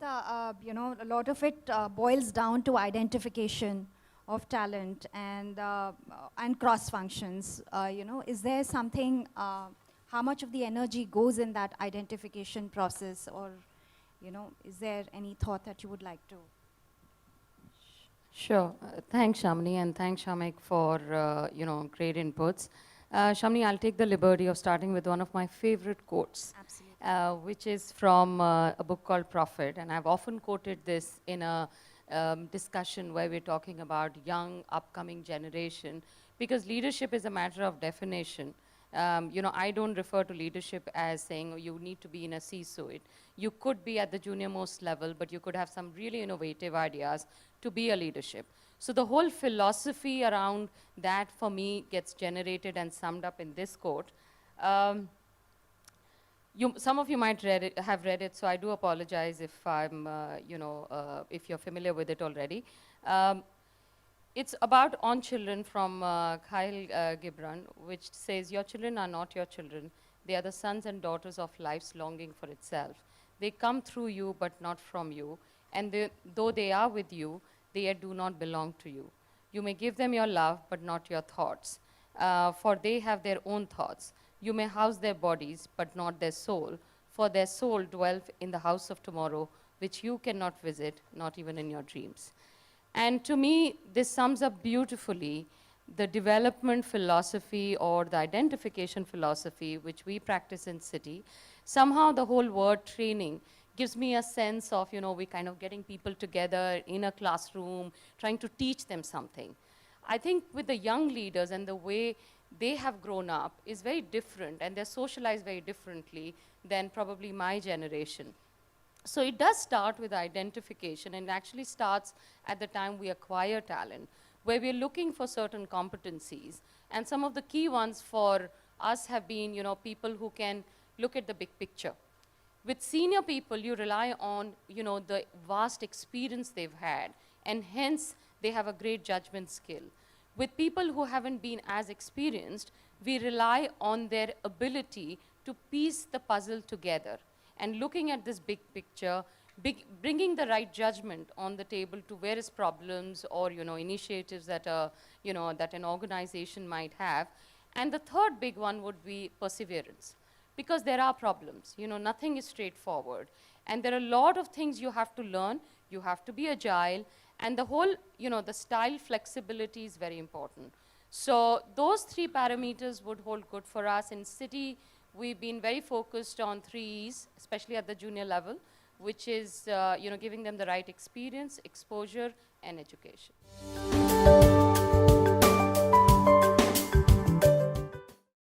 Anuranjita, a lot of it boils down to identification of talent and cross functions. Is there something, how much of the energy goes in that identification process, or, is there any thought that you would like to? Sure. Thanks, Shamini, and thanks, Shamek, for great inputs. Shamini, I'll take the liberty of starting with one of my favorite quotes, which is from a book called Prophet, and I've often quoted this in a discussion where we're talking about young, upcoming generation, because leadership is a matter of definition. I don't refer to leadership as saying, oh, you need to be in a C-suite. You could be at the junior most level, but you could have some really innovative ideas to be a leadership. So the whole philosophy around that, for me, gets generated and summed up in this quote. Some of you might have read it, so I do apologize if I'm, if you're familiar with it already. It's about On Children from Kyle Gibran, which says, your children are not your children. They are the sons and daughters of life's longing for itself. They come through you, but not from you. And though they are with you, they yet do not belong to you. You may give them your love, but not your thoughts, for they have their own thoughts. You may house their bodies, but not their soul, for their soul dwells in the house of tomorrow, which you cannot visit, not even in your dreams. And to me, this sums up beautifully the development philosophy or the identification philosophy which we practice in Citi. Somehow the whole word training gives me a sense of, we kind of getting people together in a classroom, trying to teach them something. I think with the young leaders and the way they have grown up is very different, and they're socialized very differently than probably my generation. So it does start with identification, and it actually starts at the time we acquire talent, where we're looking for certain competencies. And some of the key ones for us have been, people who can look at the big picture. With senior people, you rely on, the vast experience they've had, and hence they have a great judgment skill. With people who haven't been as experienced, we rely on their ability to piece the puzzle together. And looking at this big picture, bringing the right judgment on the table to various problems or initiatives that that an organization might have. And the third big one would be perseverance, because there are problems. Nothing is straightforward, and there are a lot of things you have to learn. You have to be agile, and the whole the style flexibility is very important. So those three parameters would hold good for us in Citi. We've been very focused on 3 E's, especially at the junior level, which is giving them the right experience, exposure, and education.